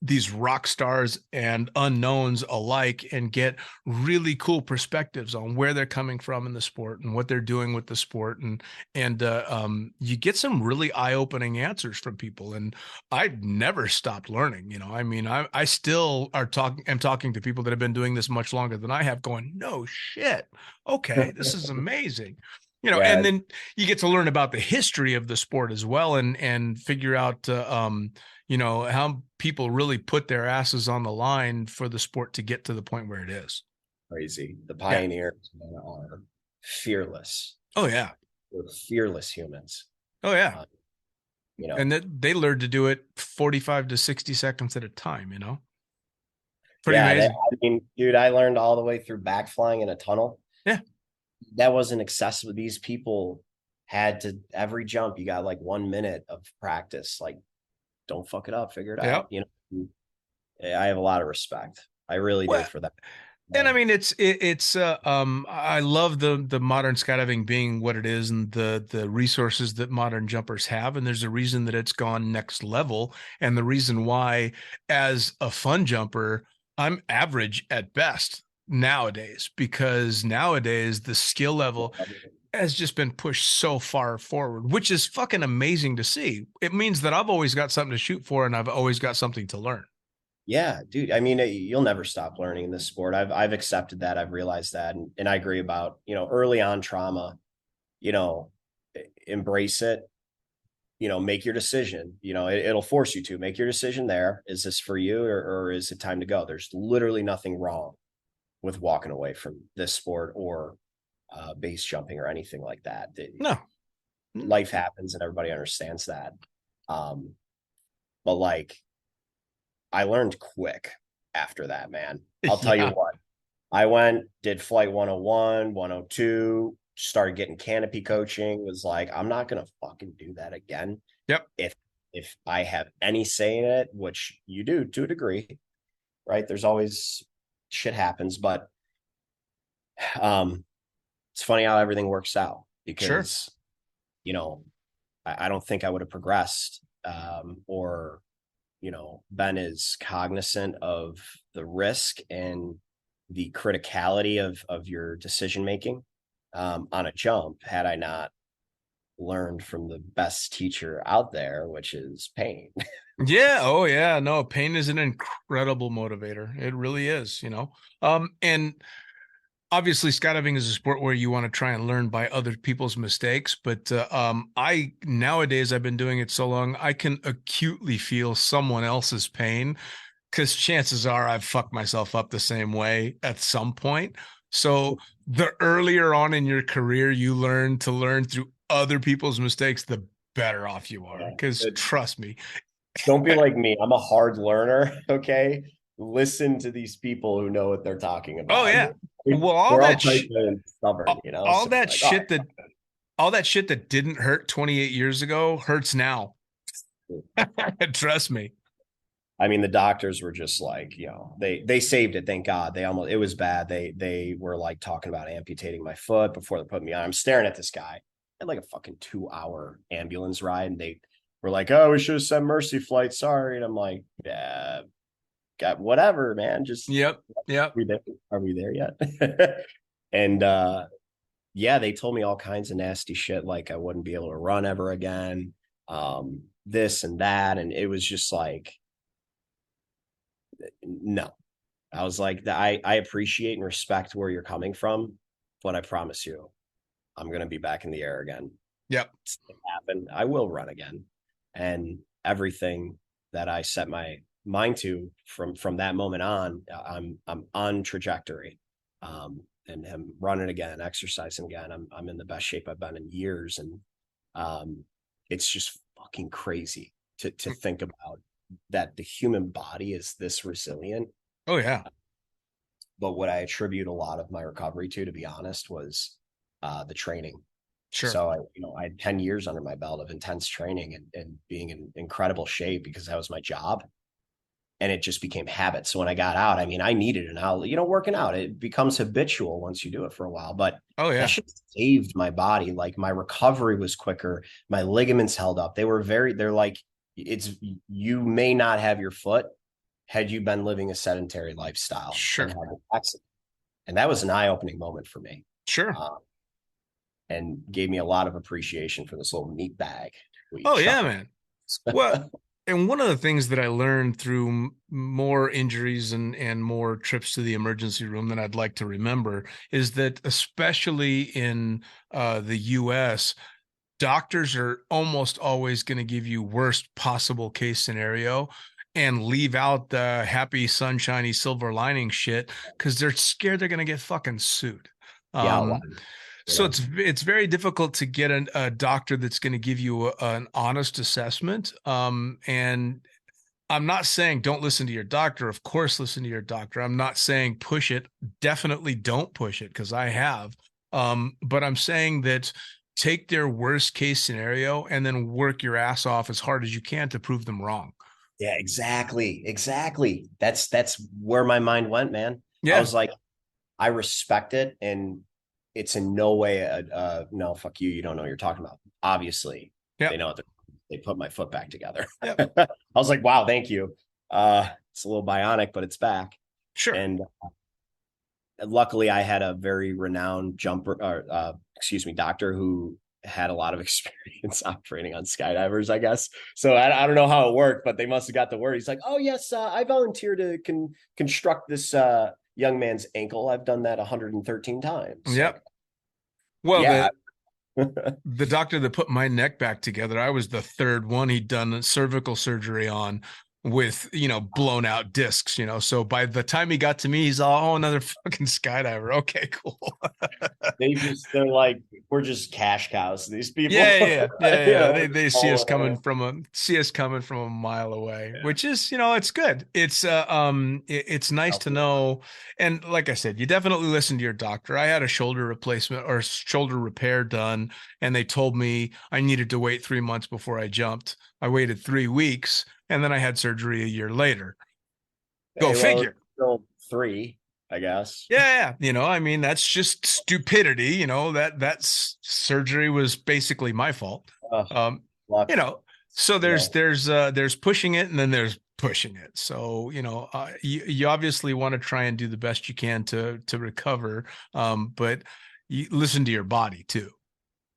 these rock stars and unknowns alike and get really cool perspectives on where they're coming from in the sport and what they're doing with the sport. And you get some really eye-opening answers from people. And I've never stopped learning. I mean, I still am talking to people that have been doing this much longer than I have, going, no shit. Okay, this is amazing. Yeah, And then you get to learn about the history of the sport as well, and figure out how people really put their asses on the line for the sport to get to the point where it is. crazy. The Yeah. pioneers, man, are fearless. Oh yeah. They're fearless humans. Oh yeah. You know, And that they learned to do it 45 to 60 seconds at a time, Pretty yeah. amazing. I mean, dude, I learned all the way through backflying in a tunnel. Yeah. That wasn't accessible. These people had to, every jump, you got like 1 minute of practice. Like, don't fuck it up, figure it Yeah. out. I have a lot of respect. I really do Well, for that. and I mean, I love the modern skydiving being what it is, and the resources that modern jumpers have. And there's a reason that it's gone next level. And the reason why, as a fun jumper, I'm average at best nowadays, because nowadays the skill level has just been pushed so far forward, which is fucking amazing to see. It means that I've always got something to shoot for, and I've always got something to learn. Yeah, dude. I mean, you'll never stop learning in this sport. I've accepted that. I've realized that, and I agree about early on trauma. You know, embrace it. Make your decision. It'll force you to make your decision. There, is this for you, or is it time to go? There's literally nothing wrong with walking away from this sport or base jumping or anything like that. No. Life happens, and everybody understands that. But like, I learned quick after that, man. I'll tell you Yeah. what. I went, did flight 101, 102, started getting canopy coaching, was like, I'm not gonna fucking do that again. Yep. If I have any say in it, which you do to a degree, right? There's always shit happens, but it's funny how everything works out, because I don't think I would have progressed or Ben is cognizant of the risk and the criticality of your decision making on a jump, had I not learned from the best teacher out there, which is pain. Yeah. Oh yeah. No, pain is an incredible motivator. It really is, and obviously skydiving is a sport where you want to try and learn by other people's mistakes, but I nowadays, I've been doing it so long, I can acutely feel someone else's pain, because chances are I've fucked myself up the same way at some point. So the earlier on in your career you learn through other people's mistakes, the better off you are, because trust me. Don't be like me. I'm a hard learner. Okay. Listen to these people who know what they're talking about. Oh yeah. Well, We're all type and stubborn, all So that like, shit that all that shit that didn't hurt 28 years ago hurts now. Trust me. I mean, the doctors were just like, they saved it. Thank God. It was bad. They were like talking about amputating my foot before they put me on. I'm staring at this guy. I had like a fucking 2-hour ambulance ride, and they were like, oh, we should have sent mercy flight. Sorry. And I'm like, yeah, got whatever, man. Just Yep. Are we there yet? And yeah, they told me all kinds of nasty shit, like I wouldn't be able to run ever again, this and that. And it was just like, no. I was like, I appreciate and respect where you're coming from, but I promise you, I'm going to be back in the air again. Yep. It happened. I will run again. And everything that I set my mind to from that moment on, I'm on trajectory. And am running again, exercising again. I'm in the best shape I've been in years. And it's just fucking crazy to think about that the human body is this resilient. Oh yeah. But what I attribute a lot of my recovery to be honest, was the training. Sure. So I had 10 years under my belt of intense training and being in incredible shape, because that was my job. and it just became habit. So when I got out, I mean, I needed an outlet. Working out, it becomes habitual once you do it for a while. But Oh that yeah. shit saved my body. Like my recovery was quicker. My ligaments held up. They're like, you may not have your foot had you been living a sedentary lifestyle and Sure. had an accident. And that was an eye-opening moment for me. Sure. And gave me a lot of appreciation for this little meat bag. Oh yeah, man. Well, and one of the things that I learned through more injuries and more trips to the emergency room than I'd like to remember is that, especially in the U.S., doctors are almost always going to give you worst possible case scenario and leave out the happy, sunshiny, silver lining shit because they're scared they're going to get fucking sued. Yeah, So it's very difficult to get a doctor that's going to give you an honest assessment. And I'm not saying don't listen to your doctor. Of course, listen to your doctor. I'm not saying push it. Definitely don't push it because I have. But I'm saying that take their worst case scenario and then work your ass off as hard as you can to prove them wrong. Yeah, exactly. That's where my mind went, man. Yeah. I was like, I respect it, and it's in no way no, fuck you. You don't know what you're talking about. Obviously, Yep. they know they put my foot back together. Yep. I was like, wow, thank you. It's a little bionic, but it's back. Sure. And luckily, I had a very renowned doctor who had a lot of experience operating on skydivers, I guess. So I don't know how it worked, but they must have got the word. He's like, oh yes, I volunteer to construct this young man's ankle. I've done that 113 times. Yep. Well, yeah. The doctor that put my neck back together, I was the third one he'd done cervical surgery on with, blown out discs, So by the time he got to me, he's all, another fucking skydiver. Okay, cool. They're like, we're just cash cows, these people. Yeah. They see us coming from a mile away, which is, it's good. It's nice to know. And like I said, you definitely listen to your doctor. I had a shoulder replacement or shoulder repair done, and they told me I needed to wait 3 months before I jumped. I waited 3 weeks, and then I had surgery a year later. Go figure. Still 3, I guess. Yeah. That's just stupidity. That surgery was basically my fault. So there's pushing it and then there's pushing it. So, you obviously want to try and do the best you can to recover. But you listen to your body too.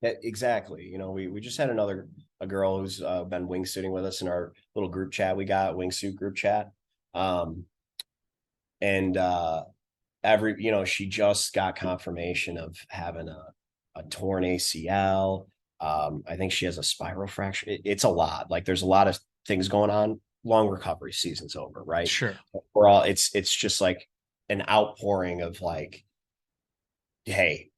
Exactly. We just had a girl who's been wingsuiting with us in our little group chat. We got wingsuit group chat. She just got confirmation of having a torn ACL. I think she has a spiral fracture. It's a lot. Like there's a lot of things going on. Long recovery season's over, right? Sure. It's just like an outpouring of like, hey,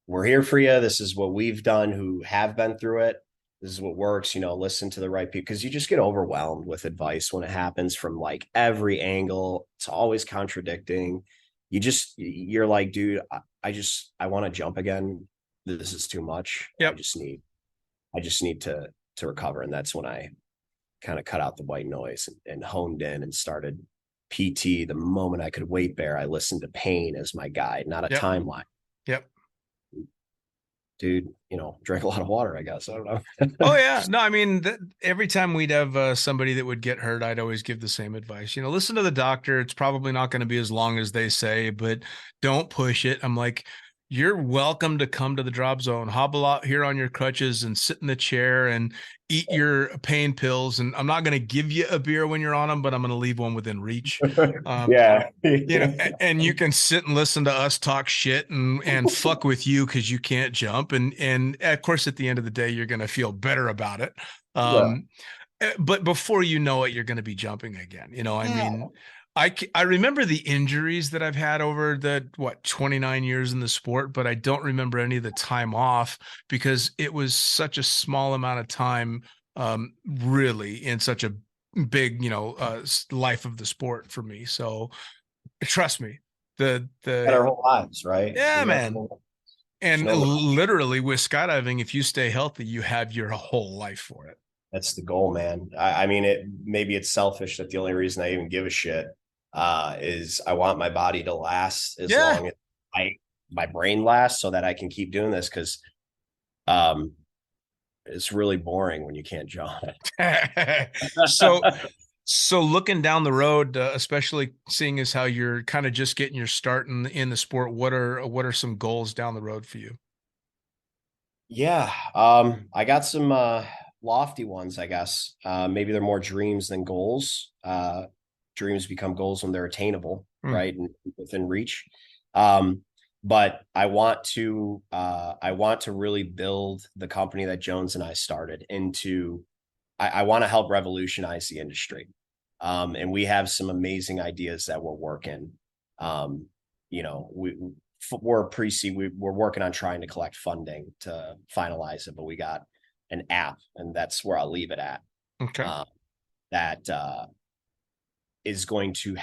we're here for you. This is what we've done who have been through it. This is what works, listen to the right people, because you just get overwhelmed with advice when it happens from like every angle. It's always contradicting. You're like, dude, I want to jump again. This is too much. Yep. I just need to recover. And that's when I kind of cut out the white noise and honed in and started PT. The moment I could weight bear, I listened to pain as my guide, not a timeline. Yep. Dude, drink a lot of water, I guess. I don't know. Oh yeah. No, every time we'd have somebody that would get hurt, I'd always give the same advice. Listen to the doctor. It's probably not going to be as long as they say, but don't push it. I'm like, you're welcome to come to the drop zone, hobble out here on your crutches and sit in the chair and eat your pain pills. And I'm not going to give you a beer when you're on them, but I'm going to leave one within reach. And you can sit and listen to us talk shit and fuck with you because you can't jump. And of course, at the end of the day, you're going to feel better about it. But before you know it, you're going to be jumping again. I remember the injuries that I've had over the 29 years in the sport, but I don't remember any of the time off because it was such a small amount of time, really in such a big, life of the sport for me. So trust me, our whole lives, right? Yeah, man. And literally with skydiving, if you stay healthy, you have your whole life for it. That's the goal, man. I mean, maybe it's selfish that the only reason I even give a shit is I want my body to last as Yeah. long as my brain lasts, so that I can keep doing this. Because um, it's really boring when you can't jump. so so looking down the road, especially seeing as how you're kind of just getting your start in the sport, what are some goals down the road for you? Yeah, I got some lofty ones, I guess. Maybe they're more dreams than goals. Dreams become goals when they're attainable, Hmm. right, and within reach. Um, but I want to really build the company that Jones and I started into. I want to help revolutionize the industry, and we have some amazing ideas that we're working. Um, we're pre-seed. We're working on trying to collect funding to finalize it, but we got an app, and that's where I'll leave it at. Okay. Um, that is going to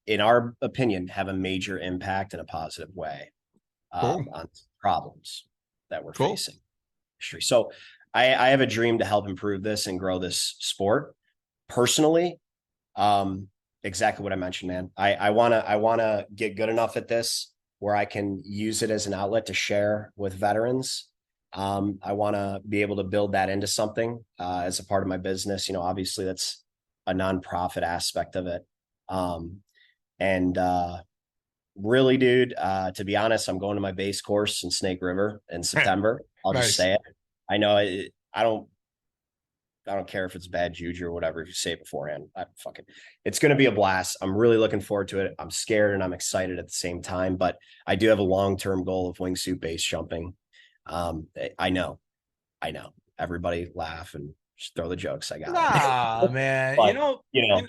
in our opinion, have a major impact in a positive way Cool. on problems that we're Cool. facing. So I have a dream to help improve this and grow this sport personally. Exactly what I mentioned, man. I wanna get good enough at this where I can use it as an outlet to share with veterans. I want to be able to build that into something as a part of my business. Obviously that's a nonprofit aspect of it. And really, dude, to be honest, I'm going to my base course in Snake River in September. I'll just Nice. say it. I know I don't care if it's bad juju or whatever. If you say it beforehand, it's going to be a blast. I'm really looking forward to it. I'm scared and I'm excited at the same time, but I do have a long-term goal of wingsuit base jumping. I know, everybody laugh and just throw the jokes. I got it. Nah, man. But,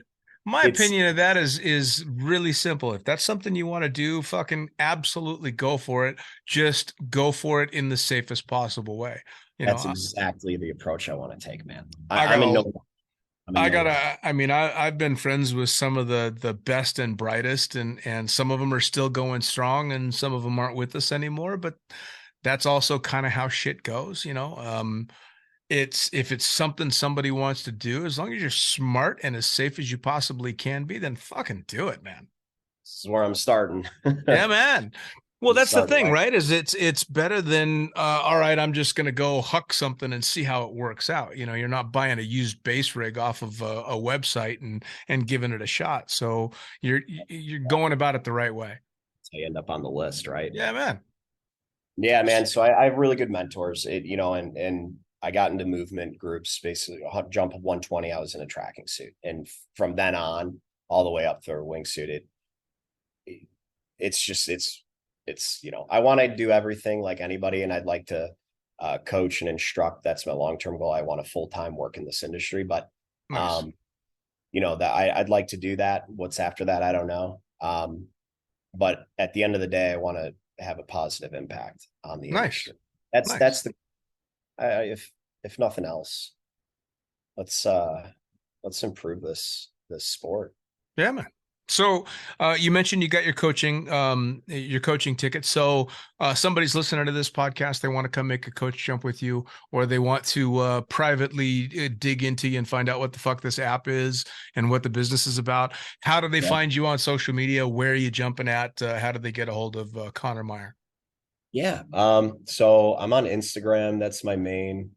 My it's, opinion of that is really simple. If that's something you want to do, fucking absolutely go for it. Just go for it in the safest possible way. You know, that's exactly the approach I want to take, man. I I'm got in a no, I'm in I no got rush. I mean, I've been friends with some of the best and brightest, and some of them are still going strong, and some of them aren't with us anymore. But that's also kind of how shit goes, you know. It's if it's something somebody wants to do, as long as you're smart and as safe as you possibly can be, then fucking do it, man. This is where I'm starting. Yeah, man. Well, I'm that's the starting thing, right. right? Is it's better than all right, I'm just gonna go huck something and see how it works out. You know, you're not buying a used base rig off of a website and giving it a shot. So you're going about it the right way. So you end up on the list, right? Yeah, man. Yeah, man. So I have really good mentors. And I got into movement groups. Basically, jump of 120. I was in a tracking suit, and from then on, all the way up through a wingsuit, it's just I want to do everything like anybody, and I'd like to coach and instruct. That's my long term goal. I want to full time work in this industry, but Nice. um, that I'd like to do that. What's after that, I don't know. But at the end of the day, I want to have a positive impact on the Nice. industry. That's Nice. the if nothing else, let's uh let's improve this sport. Yeah, man. So you mentioned you got your coaching ticket. So somebody's listening to this podcast, they want to come make a coach jump with you, or they want to privately dig into you and find out what the fuck this app is and what the business is about. How do they Yeah. find you on social media? Where are you jumping at? How do they get a hold of Connor Meyer? Yeah. So I'm on Instagram. That's my main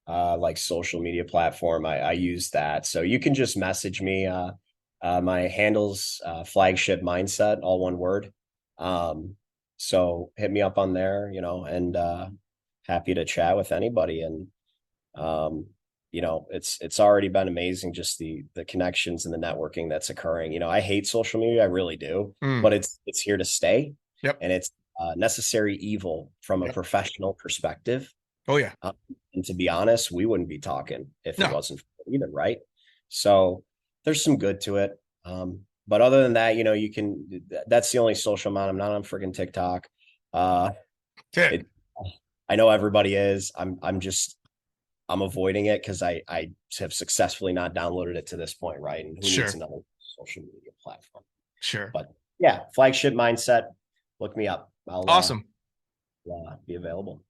like social media platform. I use that. So you can just message me. My handle's flagship mindset, all one word. So hit me up on there, and happy to chat with anybody. And it's already been amazing, just the connections and the networking that's occurring. I hate social media, I really do, Mm, but it's here to stay, yep. and it's necessary evil from a Yep. professional perspective. Oh yeah. And to be honest, we wouldn't be talking if it No. wasn't for it either, right? So there's some good to it. But other than that, that's the only social amount. I'm not on freaking TikTok. Uh, Yeah. it, I know everybody is. I'm avoiding it because I have successfully not downloaded it to this point, right? And who needs Sure. another social media platform? Sure. But yeah, flagship mindset. Look me up. I'll Awesome. be available.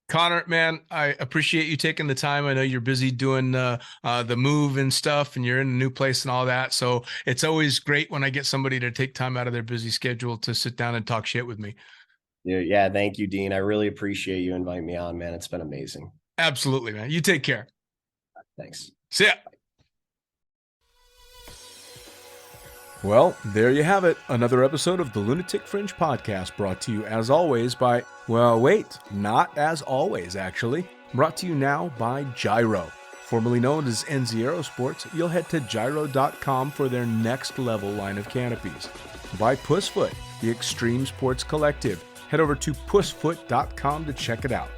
Connor, man, I appreciate you taking the time. I know you're busy doing the move and stuff, and you're in a new place and all that. So it's always great when I get somebody to take time out of their busy schedule to sit down and talk shit with me. Yeah, thank you, Dean. I really appreciate you inviting me on, man. It's been amazing. Absolutely, man. You take care. Thanks. See ya. Well, there you have it. Another episode of the Lunatic Fringe podcast brought to you as always by, well, wait, not as always, actually. Brought to you now by Gyro. Formerly known as NZ Aerosports, you'll head to gyro.com for their next level line of canopies. By Pussfoot, the Extreme Sports Collective. Head over to pussfoot.com to check it out.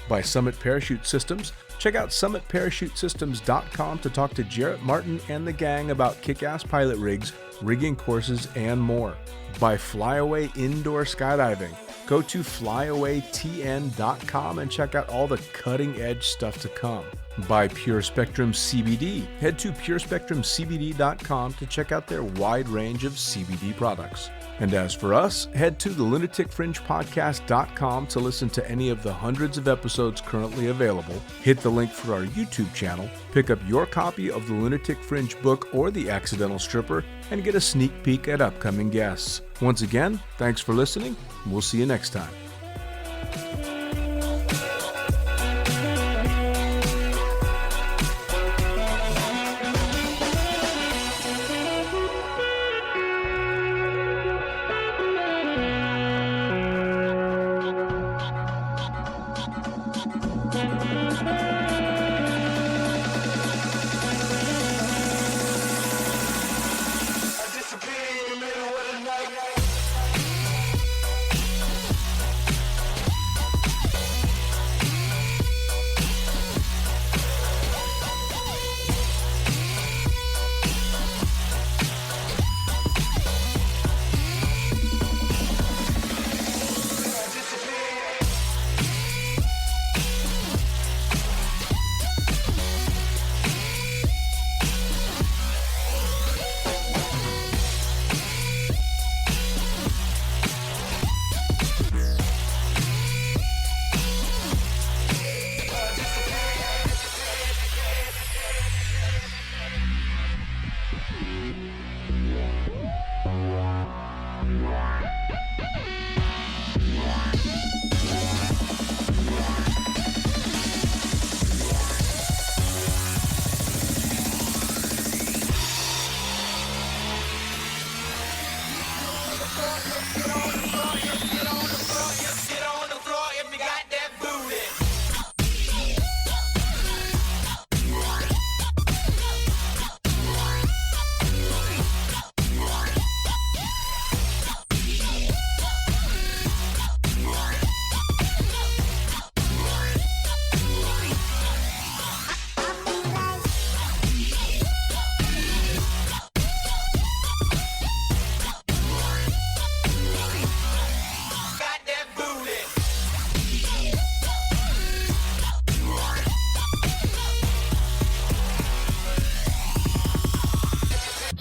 By Summit Parachute Systems, check out summitparachutesystems.com to talk to Jarrett Martin and the gang about kick-ass pilot rigs, rigging courses, and more. By Flyaway Indoor Skydiving, go to flyawaytn.com and check out all the cutting-edge stuff to come. By Pure Spectrum CBD, head to purespectrumcbd.com to check out their wide range of CBD products. And as for us, head to the lunaticfringepodcast.com to listen to any of the hundreds of episodes currently available, hit the link for our YouTube channel, pick up your copy of the Lunatic Fringe book or The Accidental Stripper, and get a sneak peek at upcoming guests. Once again, thanks for listening. We'll see you next time.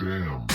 Damn.